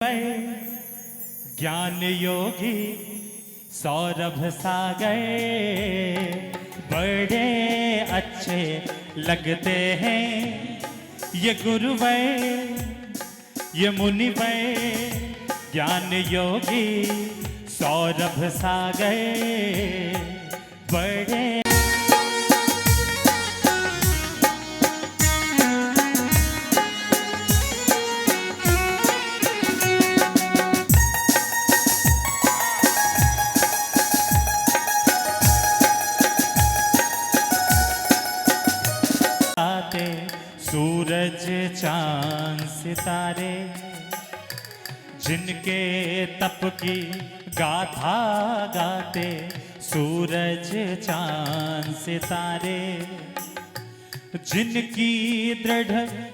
ज्ञान योगी सौरभ सागर बड़े अच्छे लगते हैं ये गुरुवर ये मुनिवर। ज्ञान योगी सौरभ सागर बड़े सूरज चांद सितारे जिनके तप की गाथा गाते। सूरज चांद सितारे जिनकी दृढ़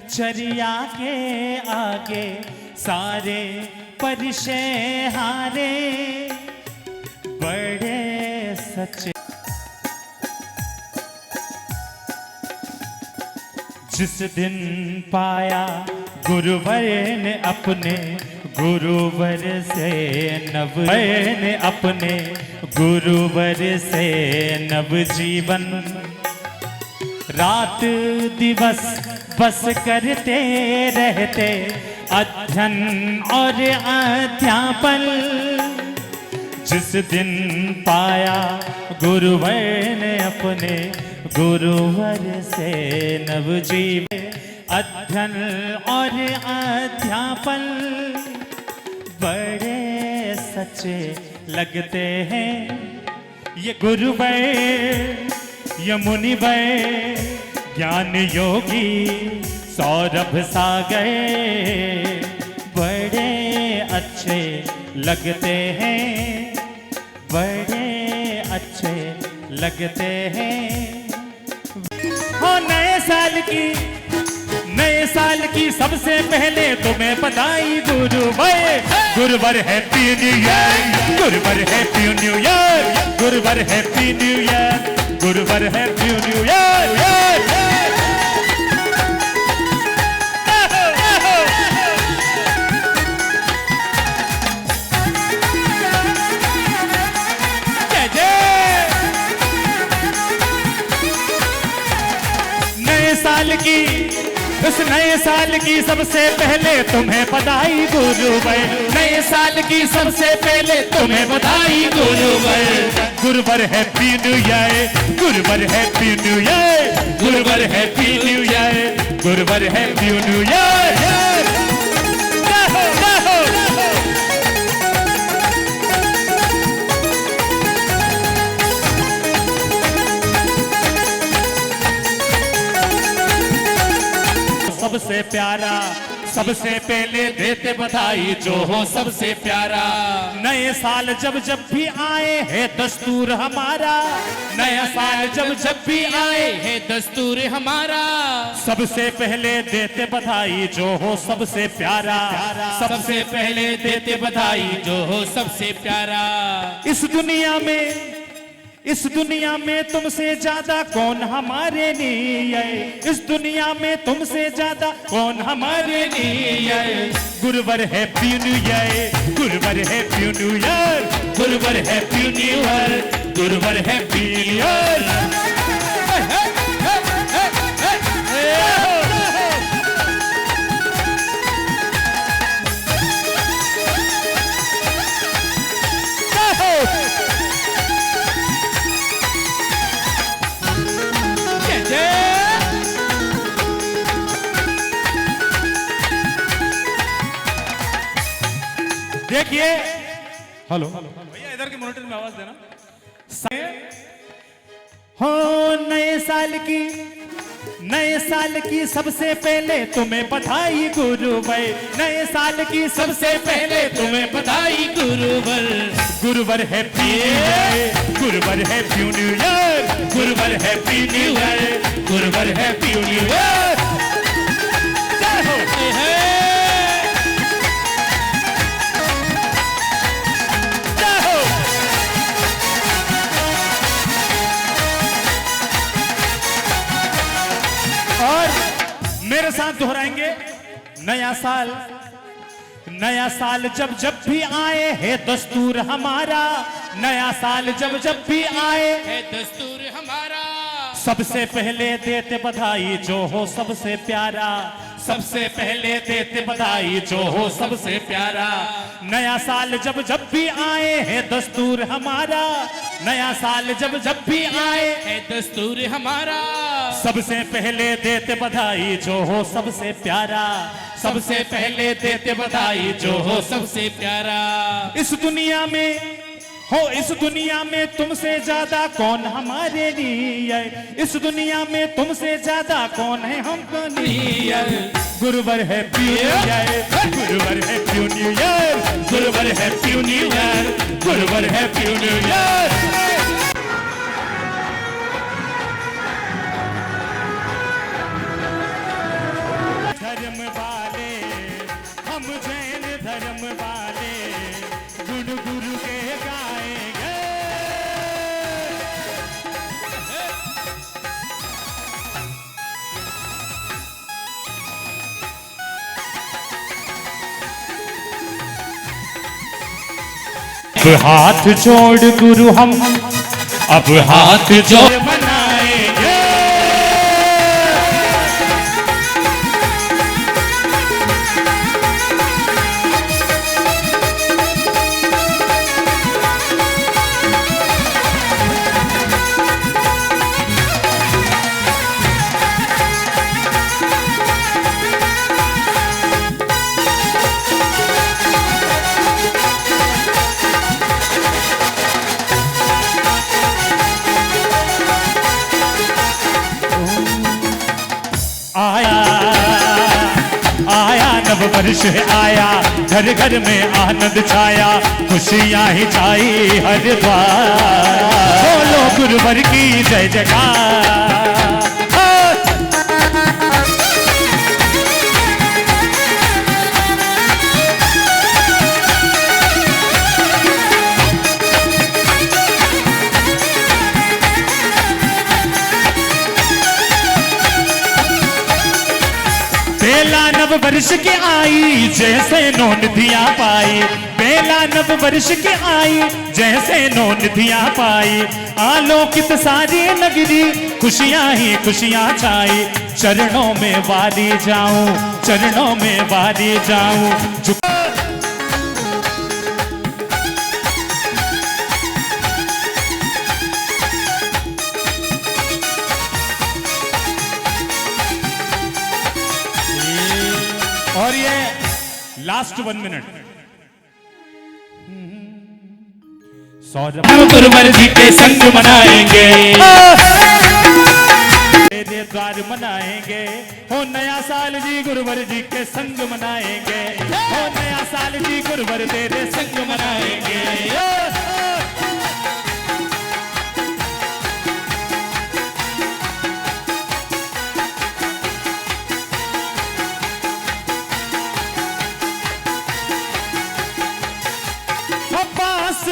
चर्या के आगे सारे परिशे हारे बड़े सच्चे। जिस दिन पाया गुरुवर ने अपने गुरुवर से नव जीवन। रात दिवस बस करते रहते अध्ययन और अध्यापन। जिस दिन पाया गुरुवर ने अपने गुरुवर से नवजीवन अध्ययन और अध्यापन बड़े सच्चे लगते हैं ये गुरुवर ये मुनिवर। ज्ञान योगी सौरभ सागर बड़े अच्छे लगते हैं बड़े अच्छे लगते हैं। हो नए साल की सबसे पहले तुम्हें बधाई गुरुवर हैप्पी न्यू ईयर गुरुवर हैप्पी न्यू ईयर गुरुवर हैप्पी न्यू ईयर गुरुवर हैप्पी न्यू ईयर। उस नए साल की सबसे पहले तुम्हें बधाई गुरुवर। नए साल की सबसे पहले तुम्हें बधाई गुरुवर। गुरुवर हैप्पी न्यू ईयर गुरुवर हैप्पी न्यू ईयर गुरुवर हैप्पी न्यू ईयर गुरुवर हैप्पी न्यू ईयर। सबसे प्यारा सबसे पहले देते बधाई जो हो सबसे प्यारा। नए साल जब भी आए है दस्तूर हमारा। नया साल जब भी आए है दस्तूर हमारा। सबसे पहले देते बधाई जो हो सबसे प्यारा। सबसे पहले देते बधाई जो हो सबसे प्यारा। इस दुनिया में तुमसे ज्यादा कौन हमारे लिए। इस दुनिया में तुमसे ज्यादा कौन हमारे लिए। गुरुवर हैप्पी न्यू ईयर गुरुवर हैप्पी न्यू ईयर गुरुवर हैप्पी न्यू ईयर गुरुवर हैप्पी न्यू ईयर। देखिए हेलो भैया इधर के मॉनिटर में आवाज देना। हो नए साल की सबसे पहले तुम्हें बधाई गुरुवर। नए साल की सबसे पहले तुम्हें बधाई गुरुवर। गुरुवर हैप्पी गुरुवर हैप्पी न्यू ईयर गुरुवर हैप्पी न्यू ईयर गुरुवर हैप्पी न्यू ईयर। और मेरे साथ दोहराएंगे। नया साल नया साल जब जब भी आए है दस्तूर हमारा, नया साल जब जब भी आए है दस्तूर हमारा, सबसे पहले देते बधाई जो हो सबसे प्यारा, सबसे पहले देते बधाई जो हो सबसे प्यारा। नया साल जब जब भी आए है दस्तूर हमारा, नया साल जब जब भी आए है दस्तूर हमारा, सबसे पहले देते बधाई जो हो सबसे प्यारा, सबसे पहले देते बधाई जो हो सबसे प्यारा। इस दुनिया में हो, इस दुनिया में तुमसे ज्यादा कौन हमारे लिए, इस दुनिया में तुमसे ज्यादा कौन है हमको लिए। गुरुवर है न्यू ईयर, गुरुवर है न्यू ईयर, गुरुवर है न्यू ईयर, गुरुवर है न्यू ईयर। धर्म वाले हम जैन धर्म वाले गुरु गुरु के गाएंगे। अब हाथ जोड़ गुरु हम, अब हाथ जोड़ मनाएंगे। नव वर्ष आया, घर घर में आनंद छाया, खुशियां ही छाई हर द्वार। बोलो गुरुवर की जय जयकार। बेला नव वर्ष के आई जैसे नो निधियां पाई, बेला नव वर्ष के आई जैसे नो निधियां पाई। आलोकित सारी नगरी खुशियां ही खुशियां छाई, चरणों में वाली जाऊं, चरणों में वाली जाऊं। और ये लास्ट 1 मिनट हम गुरुवर जी के संग मनाएंगे, तेरे द्वार मनाएंगे। हो नया साल जी गुरुवर जी के संग मनाएंगे, हो नया साल जी गुरुवर तेरे संग मनाएंगे।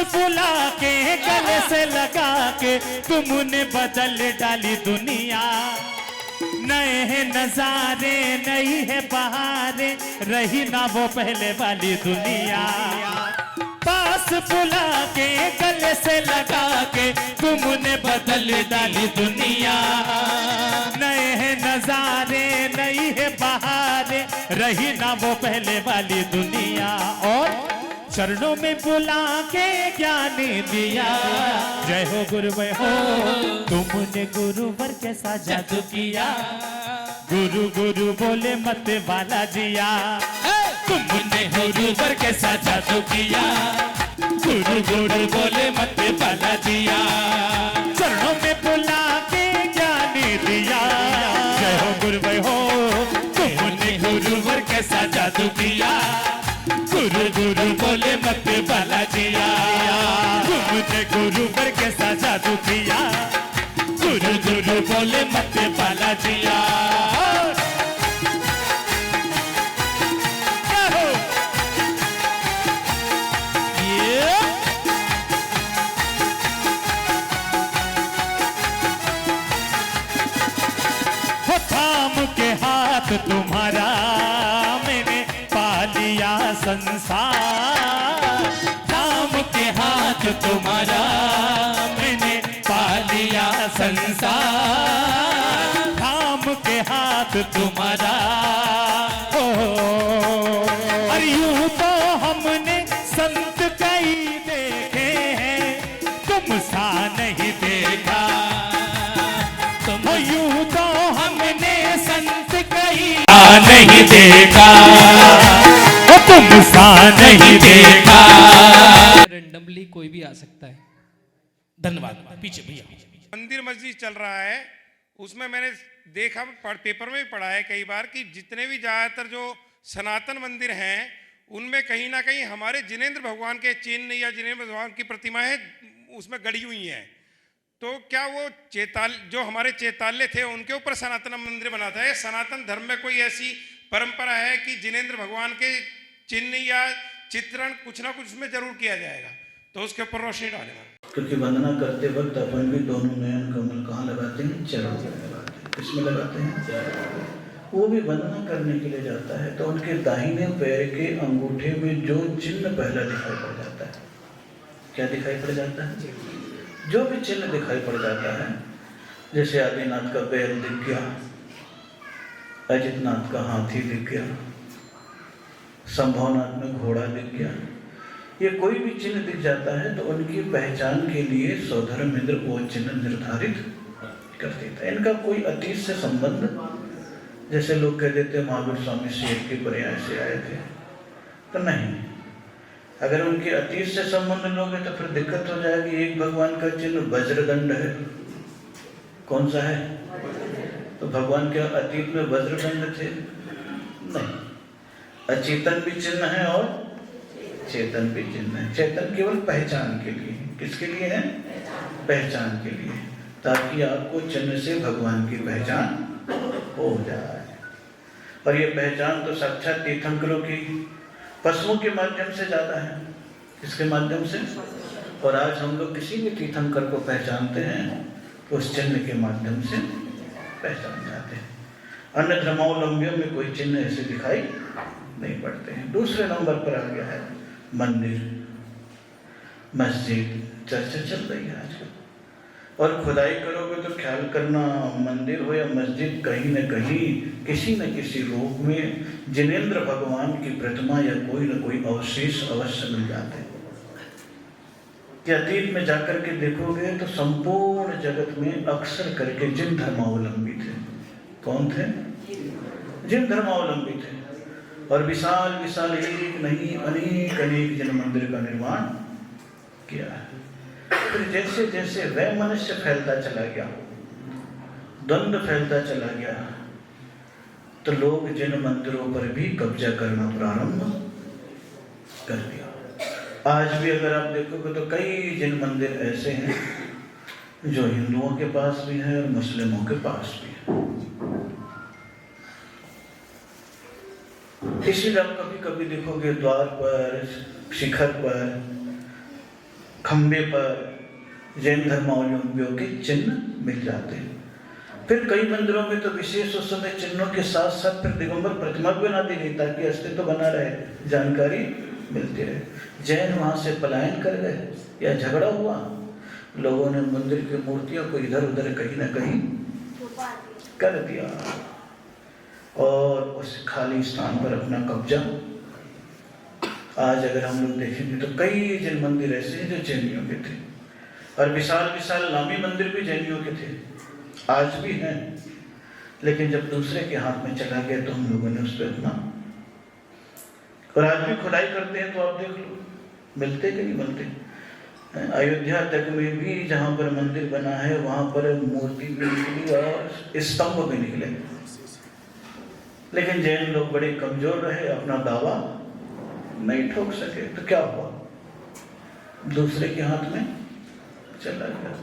बुला के गले से लगा के तुमने बदल डाली दुनिया। नए हैं नजारे नई है बहारे, रही ना वो पहले वाली दुनिया। पास बुला के गले से लगा के तुमने बदल डाली दुनिया। नए हैं नजारे नई है बहारे, रही ना वो पहले वाली दुनिया। और चरणों में बुला के ज्ञान दिया, जय हो गुरुवर हो तुमने गुरुवर कैसा जादू किया। गुरु गुरु बोले मत वाला जिया, तुमने गुरुवर कैसा जादू किया। गुरु गुरु बोले मत वाला जिया, चरणों में बुला के ज्ञान दिया। जय हो गुरुवर हो तुमने गुरुवर कैसा जादू किया। गुरु गुरु बोले मत वाला जिया, तुमने गुरुवर कैसा जादू किया। गुरु गुरु बोले मत वाला जिया। थाम के हाथ तुम्हारा मैंने पा लिया संसार, थाम के हाथ तुम्हारा मैंने पा लिया संसार, थाम के हाथ तुम्हारा हो। और यूं तो हमने संत कई देखे हैं, तुम सा नहीं देखा। तुम और यूं तो हमने संत कई नहीं देखा, वो तुम सा नहीं देखा। रेंडमली कोई भी आ सकता है। धन्यवाद। पीछे भैया। मंदिर मस्जिद चल रहा है, उसमें मैंने देखा, पेपर में भी पढ़ा है कई बार कि जितने भी ज़्यादातर जो सनातन मंदिर हैं उनमें कहीं ना कहीं हमारे जिनेंद्र भगवान के चिन्ह या जिनेंद्र भगवान की प्रतिमाएं उसमें गड़ी हुई हैं। तो क्या वो जो हमारे चैताल्य थे उनके ऊपर सनातन मंदिर बना था? सनातन धर्म में कोई ऐसी परंपरा है कि जिनेंद्र भगवान के चिन्ह या चित्रण कुछ ना कुछ उसमें जरूर किया जाएगा? तो उसके ऊपर रोशनी डालेगा। क्योंकि वंदना करते वक्त अपन भी दोनों नयन कमल कहाँ लगाते हैं? चरणों में लगाते हैं। किसमें लगाते हैं? वो भी वंदना करने के लिए जाता है तो उनके दाहिने पैर के अंगूठे में जो चिन्ह पहला दिखाई पड़ जाता है, क्या दिखाई पड़ जाता है? जो भी चिन्ह दिखाई पड़ जाता है, जैसे आदिनाथ का बैल दिख गया, अजितनाथ का हाथी दिख गया, संभवनाथ में घोड़ा दिख गया, ये कोई भी चिन्ह दिख जाता है तो उनकी पहचान के लिए सौधर्मेंद्र वो चिन्ह निर्धारित कर देता है। इनका कोई अतीत से संबंध, जैसे लोग कह देते हैं महावीर स्वामी शेर के पर्याय से आए थे, तो नहीं। अगर उनके अतीत से संबंध लोगे तो फिर दिक्कत हो जाएगी। एक भगवान का चिन्ह वज्रदंड है, कौन सा है? तो भगवान के अतीत में वज्रदंड थे? नहीं। अचेतन भी चिन्ह है और चेतन भी चिन्ह है। चेतन केवल पहचान के लिए, किसके लिए है? पहचान के लिए, ताकि आपको चिन्ह से भगवान की पहचान हो जाए। और ये पहचान तो साक्षात तीर्थंकरों की पशुओं के माध्यम से जाता है। किसके माध्यम से? और आज हम लोग किसी भी तीर्थंकर को पहचानते हैं तो उस चिन्ह के माध्यम से पहचान जाते हैं। अन्य धर्मावलंबियों में कोई चिन्ह ऐसे दिखाई नहीं पड़ते हैं। दूसरे नंबर पर आ गया है मंदिर मस्जिद। चर्चा चल रही है आजकल, और खुदाई करोगे तो ख्याल करना, मंदिर हो या मस्जिद, कहीं न कहीं किसी न किसी रूप में जिनेंद्र भगवान की प्रतिमा या कोई न कोई अवशेष अवश्य मिल जाते हैं। कि अतीत में जाकर के देखोगे तो संपूर्ण जगत में अक्सर करके जिन धर्मावलंबी थे, कौन थे? जिन धर्मावलंबी थे, और विशाल विशाल एक नहीं अनेक अनेक जिन मंदिर का निर्माण किया है। फिर जैसे जैसे वह मनुष्य फैलता चला गया, द्वंद्व फैलता चला गया, तो लोग जिन मंदिरों पर भी कब्जा करना प्रारंभ कर दिया। आज भी अगर आप देखोगे तो कई जिन मंदिर ऐसे हैं जो हिंदुओं के पास भी है और मुस्लिमों के पास भी है। इसीलिए आप कभी कभी देखोगे द्वार पर, शिखर पर, खंबे पर जैन धर्मावलंबियों के चिन्ह मिल जाते हैं। फिर कई मंदिरों में तो विशेष उस समय चिन्हों के साथ साथ फिर दिगंबर प्रतिमा भी बना दी गई ताकि अस्तित्व बना रहे, जानकारी मिलती रहे। जैन वहां से पलायन कर गए या झगड़ा हुआ, लोगों ने मंदिर की मूर्तियों को इधर उधर कहीं ना कहीं कर दिया और उस खाली स्थान पर अपना कब्जा। आज अगर हम लोग देखेंगे तो कई जैन मंदिर ऐसे हैं जो जैनियों के थे, और विशाल विशाल नामी मंदिर भी जैनियों के थे, आज भी हैं। लेकिन जब दूसरे के हाथ में चला गया तो हम लोगों ने उस पर अपना, और आज भी खुदाई करते हैं तो आप देख लो मिलते कि नहीं मिलते। अयोध्या तक में भी जहाँ पर मंदिर बना है वहाँ पर मूर्ति भी निकली और स्तंभ भी निकले, लेकिन जैन लोग बड़े कमजोर रहे, अपना दावा नहीं ठोक सके। तो क्या हुआ? दूसरे के हाथ में चला गया।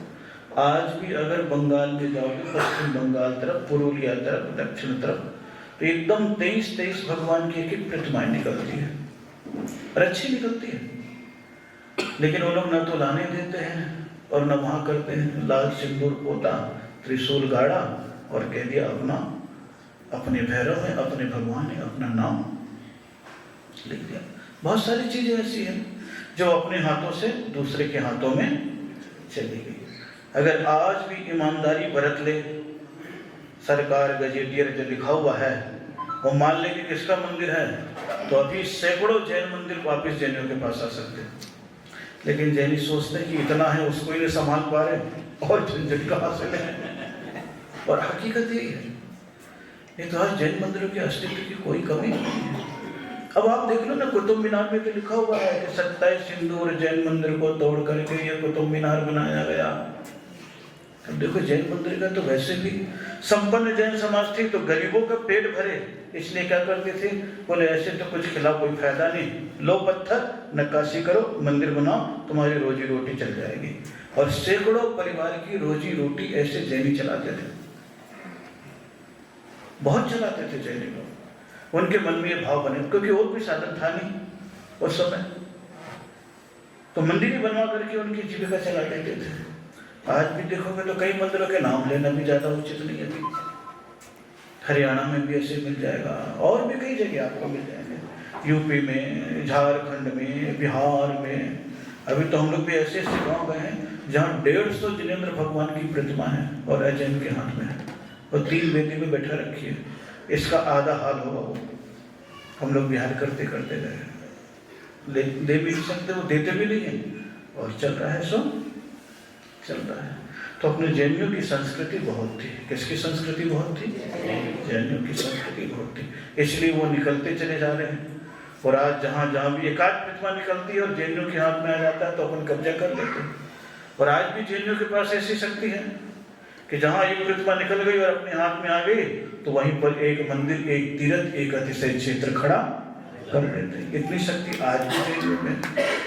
आज भी अगर बंगाल में जाओगे, पश्चिम बंगाल तरफ, पुरुलिया तरफ, दक्षिण तरफ, तो एकदम 23 भगवान की एक प्रतिमाएं निकलती है और अच्छी निकलती है। लेकिन वो लोग न तो लाने देते हैं और न वहाँ करते हैं। लाल सिंदूर पोता, त्रिशूल गाड़ा और कह दिया अपने भैरव में, अपने भगवान ने अपना नाम लिख दिया। बहुत सारी चीजें ऐसी हैं जो अपने हाथों से दूसरे के हाथों में चली गई। अगर आज भी ईमानदारी बरत ले, सरकार गजेटियर जो लिखा हुआ है वो मान ले कि किसका मंदिर है, तो अभी सैकड़ों जैन मंदिर वापिस जैनियों के पास आ सकते हैं। लेकिन जैनी सोचते हैं कि इतना है, उसको ही नहीं संभाल पा रहे और झंझट कहाँ से लें। और हकीकत यही है, ये तो आज जैन मंदिरों के अस्तित्व की कोई कमी नहीं है। अब आप देख लो ना, कुतुब मीनार में तो लिखा हुआ है कि 27 हिंदू और जैन मंदिर को तोड़ करके ये कुतुब मीनार बनाया गया। अब देखो, जैन मंदिर का तो वैसे भी संपन्न जैन समाज थी तो गरीबों का पेट भरे, इसलिए क्या करते थे, बोले ऐसे तो कुछ खिलाओ, कोई फायदा नहीं, लो पत्थर नक्काशी करो, मंदिर बनाओ, तुम्हारी रोजी रोटी चल जाएगी। और सैकड़ों परिवार की रोजी रोटी ऐसे जैनी चलाते थे, बहुत चलाते थे जैनी लोग। उनके मन में ये भाव बने, क्योंकि और कोई साधन था नहीं उस समय, तो मंदिर ही बनवा करके उनकी जीविका चला देते थे। आज भी देखोगे तो कई मंदिरों के नाम लेना भी ज्यादा उचित नहीं है। हरियाणा में भी ऐसे मिल जाएगा, और भी कई जगह आपको मिल जाएंगे, यूपी में, झारखंड में, बिहार में। अभी तो हम लोग भी ऐसे ऐसे गाँव गए हैं जहाँ 150 जिनेंद्र भगवान की प्रतिमा है और अजैन के हाथ में है, और 3 वेदी में बैठा रखी है। इसका आधा हाल होगा वो, हम लोग बिहार करते करते गए, दे भी नहीं सकते, वो देते भी नहीं है, और चल रहा है, सो चल रहा है। तो अपने जैनियों की संस्कृति बहुत थी। किसकी संस्कृति बहुत थी? जैनियों की संस्कृति बहुत थी, इसलिए वो निकलते चले जा रहे हैं। और आज जहाँ जहाँ भी एकाध प्रतिमा निकलती है और जैनियों के हाथ में आ जाता है तो अपन कब्जा कर लेते हैं। और आज भी जैनियों के पास ऐसी शक्ति है कि जहाँ एक प्रतिमा निकल गई और अपने हाथ में आ गई तो वहीं पर एक मंदिर, एक तीर्थ, एक अतिशय क्षेत्र खड़ा कर देते हैं। इतनी शक्ति आज भी जैनियों में,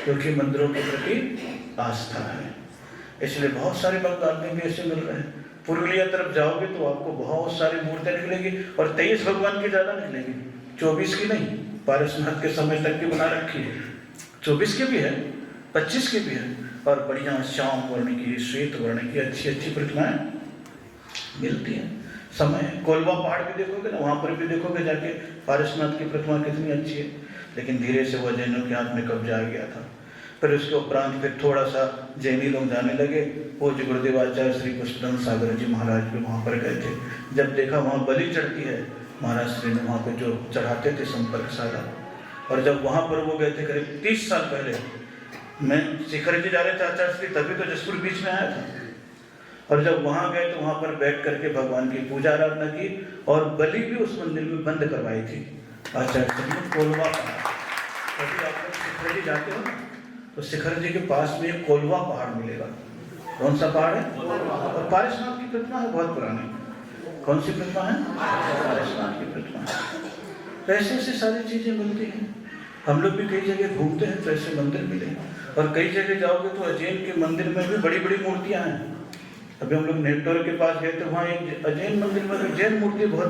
क्योंकि मंदिरों के प्रति आस्था है। इसलिए बहुत सारे बंगाल में भी ऐसे मिल रहे हैं। पुरुलिया तरफ जाओगे तो आपको बहुत सारी मूर्तियां निकलेंगी, और 23 भगवान की ज्यादा निकलेंगी, 24 की नहीं, पारसनाथ के समय तक की बना रखी है। 24 की भी है, 25 की भी है, और बढ़िया श्याम वर्ण की, श्वेत वर्ण की अच्छी अच्छी प्रतिमाएं मिलती हैं। समय कोलवा पहाड़ भी देखोगे ना, वहां पर भी देखोगे जाके पारसनाथ की प्रतिमा कितनी अच्छी है। लेकिन धीरे से वह जैनों के हाथ में कब्जा आ गया था। फिर उसके उपरांत फिर थोड़ा सा जैनी लोग जाने लगे। पूज्य गुरुदेव आचार्य श्री पुष्पदंत सागर जी महाराज भी वहाँ पर गए थे। जब देखा वहाँ बलि चढ़ती है, महाराज श्री ने वहाँ पर जो चढ़ाते थे संपर्क साधा। और जब वहाँ पर वो गए थे करीब 30 साल पहले, मैं शिखर जी जा रहे थे आचार्य श्री, तभी तो जसपुर बीच में आया था। और जब वहाँ गए तो वहाँ पर बैठ करके भगवान की पूजा आराधना की, और बलि भी उस मंदिर में बंद करवाई थी आचार्य श्री ने। कोलवा पहाड़, कभी आप लोग शिखर जी जाते हो ना तो शिखर जी के पास में एक कोलवा पहाड़ मिलेगा। कौन सा पहाड़ है? और पारसनाथ की प्रतिमा है, बहुत पुरानी। कौन सी प्रतिमा है? पारसनाथ की प्रतिमा है। तो ऐसे ऐसे सारी चीजें मिलती हैं। हम लोग भी कई जगह घूमते हैं तो ऐसे मंदिर मिले, और कई जगह जाओगे तो अजैन के मंदिर में भी बड़ी बड़ी मूर्तियां हैं। अभी हम लोग नेटोर के पास गए तो वहाँ एक अजैन मंदिर में जैन मूर्ति बहुत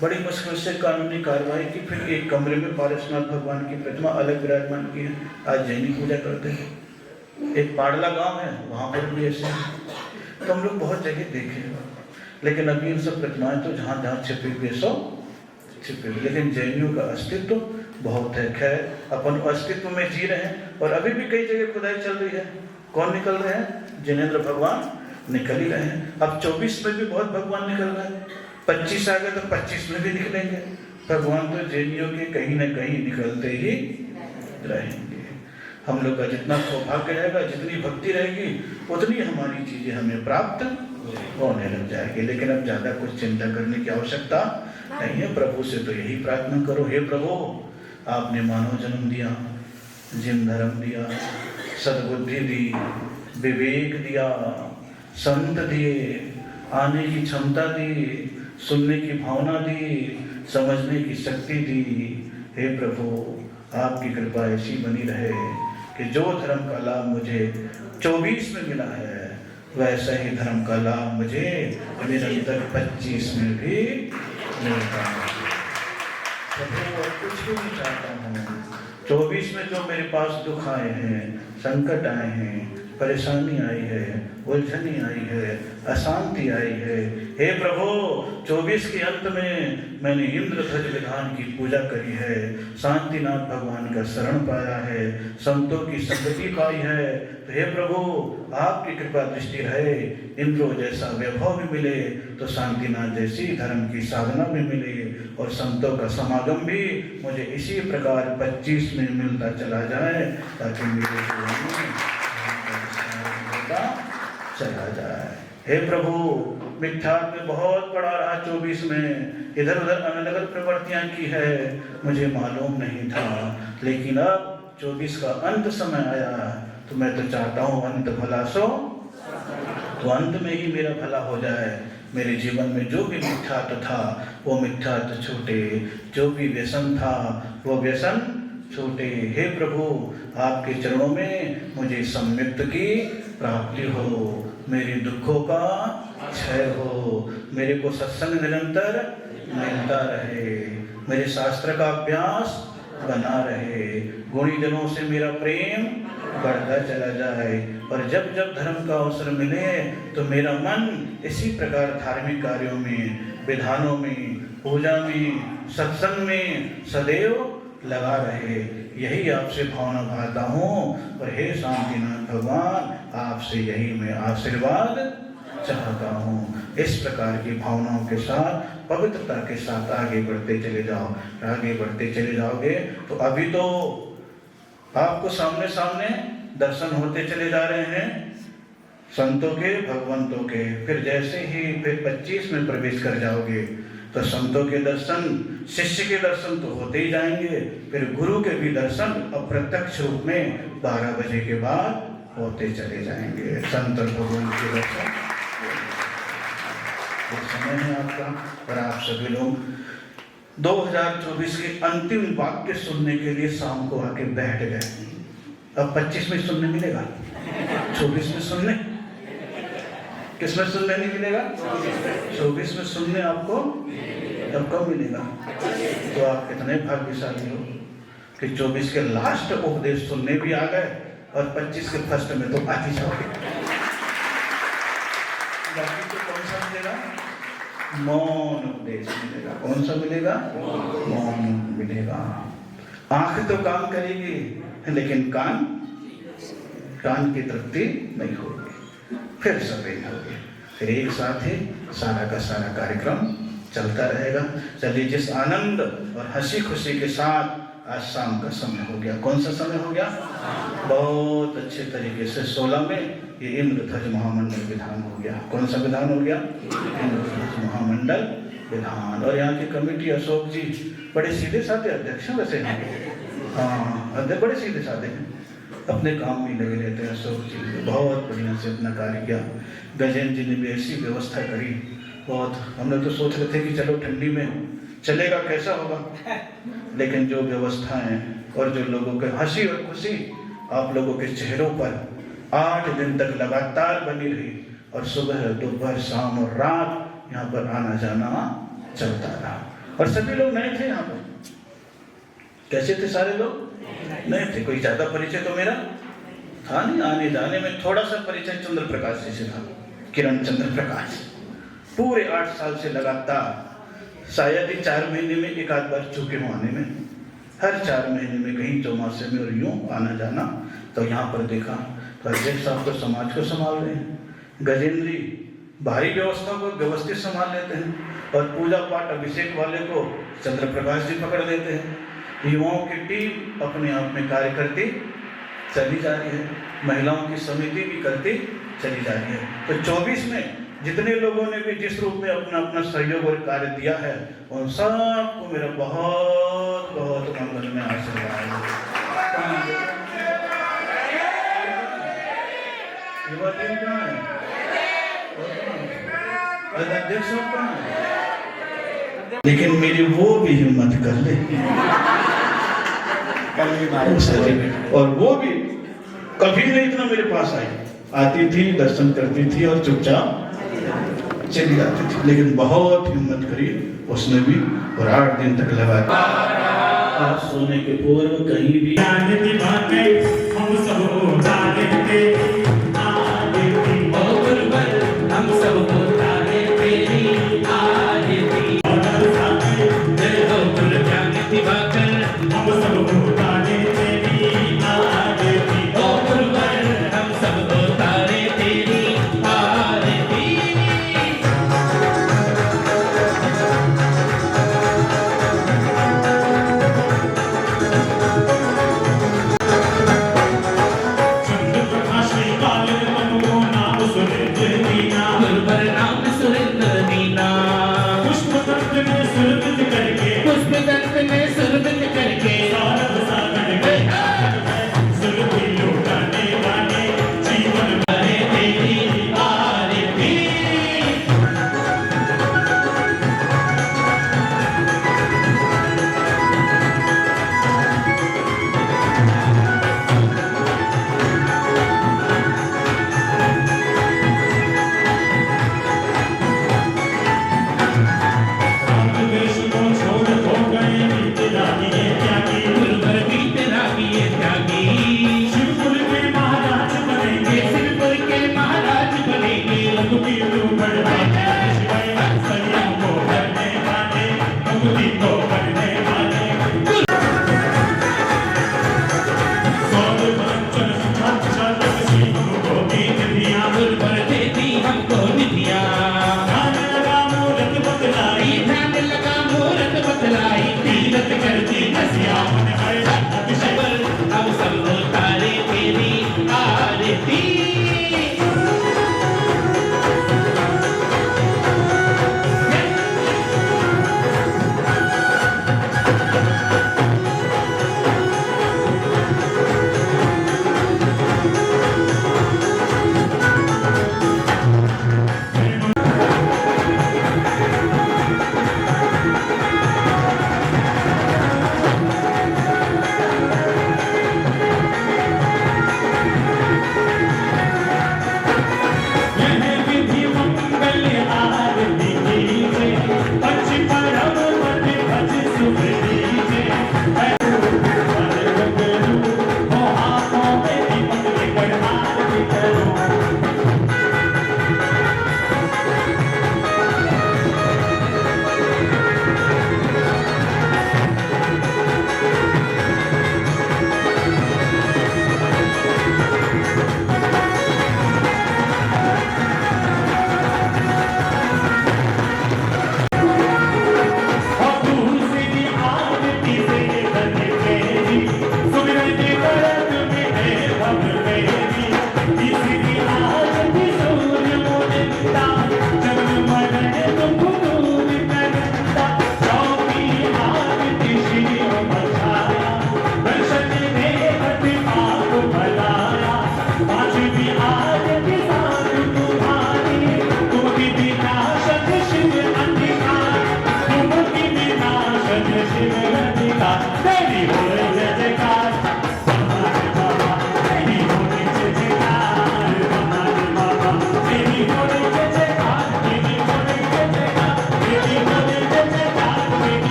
बड़ी मुश्किल से कानूनी कार्रवाई की, फिर एक कमरे में पारसनाथ भगवान की प्रतिमा अलग विराजमान की है। आज जैनी पूजा करते हैं। एक पाड़ला गांव है, वहाँ पर भी ऐसे तो हम लोग बहुत जगह देखे। लेकिन अभी इन सब प्रतिमाएं तो जहाँ जहाँ छिपी हुई सो छिपी हुई, लेकिन जैनियों का अस्तित्व बहुत है। खैर, अपन अस्तित्व में जी रहे हैं, और अभी भी कई जगह खुदाई चल रही है। कौन निकल रहे हैं? जिनेंद्र भगवान निकल ही रहे हैं। अब 24 में भी बहुत भगवान निकल रहे हैं, 25 आ गए तो 25 में भी निकलेंगे। भगवान तो जैनियों के कहीं ना कहीं निकलते ही रहेंगे। हम लोग का जितना सौभाग्य रहेगा, जितनी भक्ति रहेगी, उतनी हमारी चीजें हमें प्राप्त होने लग जाएगी। लेकिन अब ज्यादा कुछ चिंता करने की आवश्यकता नहीं है। प्रभु से तो यही प्रार्थना करो, हे प्रभु, आपने मानव जन्म दिया, जिन धर्म दिया, सद्बुद्धि दी, विवेक दिया, संत दिए, आने की क्षमता दी, सुनने की भावना दी, समझने की शक्ति दी। हे प्रभु, आपकी कृपा ऐसी बनी रहे कि जो धर्म का लाभ मुझे 24 में मिला है, वैसा ही धर्म का लाभ मुझे निरंतर 25 में भी मिलता है। प्रभु, और कुछ भी नहीं चाहता हूँ। 24 में जो मेरे पास दुख आए हैं, संकट आए हैं, परेशानी आई है, उलझनी आई है, अशांति आई है। हे प्रभु, 24 के अंत में मैंने इंद्रध्वज विधान की पूजा करी है, शांतिनाथ भगवान का शरण पाया है, संतों की संगति पाई है। तो हे प्रभु, आपकी कृपा दृष्टि रहे, इंद्रो जैसा वैभव भी मिले तो शांतिनाथ जैसी धर्म की साधना भी मिले, और संतों का समागम भी मुझे इसी प्रकार 25 में मिलता चला जाए, ताकि मेरे जीवन में चला जाए। हे प्रभु, मिथ्या में बहुत पड़ा रहा, 24 में इधर उधर अलग-अलग प्रवृत्तियां की है, मुझे मालूम नहीं था, लेकिन अब 24 का अंत समय आया, तो मैं तो चाहता हूँ अंत भला सो, तो अंत में ही मेरा भला हो जाए। मेरे जीवन में जो भी मिथ्यात्व था वो मिथ्यात्व छूटे, जो भी व्यसन था वो व्यसन छूटे। हे प्रभु, आपके चरणों में मुझे सम्यक्त की प्राप्ति हो, मेरे दुखों का क्षय हो, मेरे को सत्संग निरंतर मिलता रहे, मेरे शास्त्र का अभ्यास बना रहे, गुणी जनों से मेरा प्रेम बढ़ता चला जाए, और जब जब धर्म का अवसर मिले तो मेरा मन इसी प्रकार धार्मिक कार्यों में, विधानों में, पूजा में, सत्संग में सदैव लगा रहे। यही आपसे भावना भाता हूँ, और हे शांतिनाथ भगवान, आपसे यही मैं आशीर्वाद चाहता हूँ। इस प्रकार की भावनाओं के साथ, पवित्रता के साथ आगे बढ़ते चले जाओ। आगे बढ़ते चले जाओगे तो अभी तो आपको सामने सामने दर्शन होते चले जा रहे हैं संतों के, भगवंतों के। फिर जैसे ही फिर 25 में प्रवेश कर जाओगे तो संतों के दर्शन, शिष्य के दर्शन तो होते ही जाएंगे, फिर गुरु के भी दर्शन अप्रत्यक्ष रूप में 12 बजे के बाद होते चले जाएंगे। संत और भगवान के दर्शन समय है आपका। और आप सभी लोग 2024 के अंतिम वाक्य सुनने के लिए शाम को आके बैठ गए। अब 25 में सुनने मिलेगा, 24 में सुनने, किसमें सुनने नहीं मिलेगा? 24 में सुनने आपको तब कब मिलेगा? तो आप कितने भाग्यशाली हो कि 24 के लास्ट उपदेश सुनने भी आ गए, और 25 के फर्स्ट में तो आ ही जाओगे। बाकी तो कौन सा मिलेगा? मौन उपदेश मिलेगा। कौन सा मिलेगा? मौन मिलेगा। आंख तो काम करेगी, लेकिन कान की तृप्ति नहीं होगी, फिर सफेद होगी, फिर एक साथ ही सारा का सारा कार्यक्रम चलता रहेगा। चलिए, जिस आनंद और हंसी खुशी के साथ आज शाम का समय हो गया। कौन सा समय हो गया? बहुत अच्छे तरीके से 16 में ये इंद्रध्वज महामंडल विधान हो गया। कौन सा विधान हो गया? इंद्रध्वज महामंडल विधान। और यहाँ की कमेटी, अशोक जी बड़े सीधे साधे अध्यक्ष हैं वैसे। हाँ, अध्यक्ष बड़े सीधे साधे हैं, अपने काम में लगे रहते हैं। अशोक जी बहुत बढ़िया से अपना कार्य किया। गजेंद्र जी ने भी ऐसी व्यवस्था करी बहुत। हमने तो सोच रहे थे कि चलो ठंडी में चलेगा, कैसा होगा, लेकिन जो व्यवस्थाएं और जो लोगों के हंसी और खुशी आप लोगों के चेहरों पर 8 दिन तक लगातार बनी रही, और सुबह दोपहर शाम और रात यहाँ पर आना जाना चलता रहा। और सभी लोग नए थे यहाँ पर। कैसे थे सारे लोग? नए थे। कोई ज्यादा परिचय तो मेरा था नहीं। आने जाने में थोड़ा सा परिचय चंद्र प्रकाश जी से था, किरण चंद्र प्रकाश। पूरे 8 साल से लगातार, शायद ही 4 महीने में एक आध बार चूके हो आने में, हर 4 महीने में कहीं चौमासे में और यूं आना जाना। तो यहाँ पर देखा तो अध्यक्ष साहब तो समाज को संभाल रहे हैं, गजेंद्र जी भारी व्यवस्था को व्यवस्थित संभाल लेते हैं, और पूजा पाठ अभिषेक वाले को चंद्र प्रकाश जी पकड़ लेते हैं। युवाओं की टीम अपने आप में कार्य करती चली जा रही है, महिलाओं की समिति भी करती चली जा रही है। तो 24 में जितने लोगों ने भी जिस रूप में अपना अपना सहयोग और कार्य दिया है, उन सबको मेरा बहुत बहुत मंगल में आशीर्वाद। युवा टीम कहाँ है? अध्यक्ष कहाँ है? लेकिन मेरी वो भी हिम्मत कर ले, और वो भी कभी नहीं इतना मेरे पास आई, आती थी, दर्शन करती थी और चुपचाप चली जाती थी, लेकिन बहुत हिम्मत करी उसने भी, और 8 दिन तक लगा। आज सोने के पूर्व कहीं भी हम सब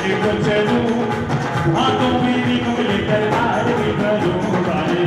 आगे को चलूं, हाथों में निकल लेकर आगे करूं, आगे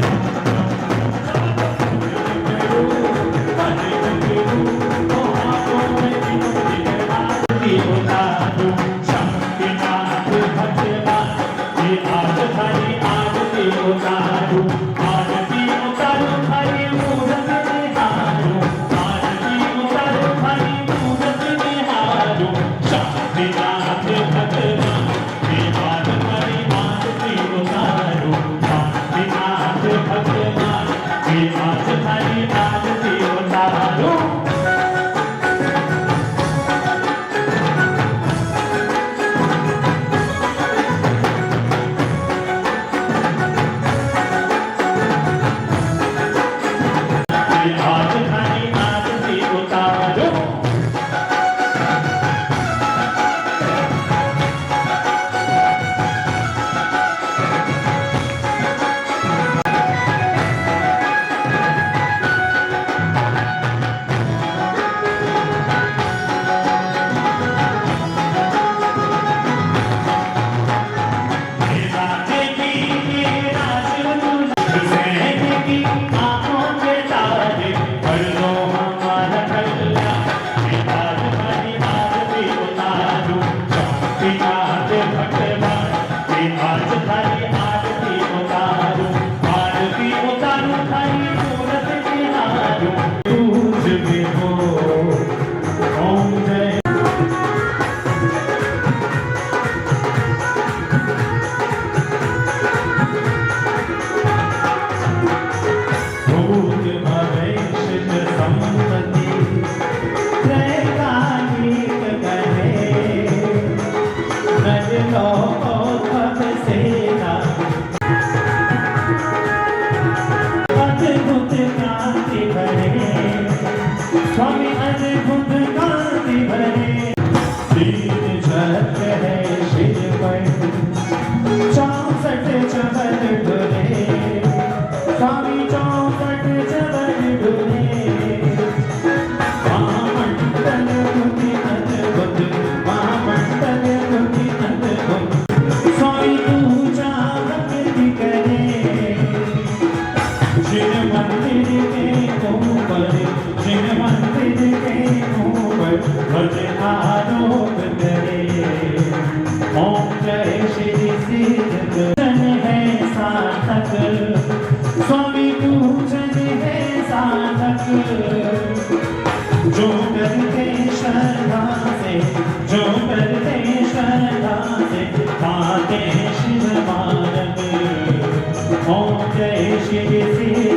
स्वामी पूजन है साधक, जो करते श्रद्धा से, जो करते श्रद्धा से पाते शिव मार्ग। ओम जय श्री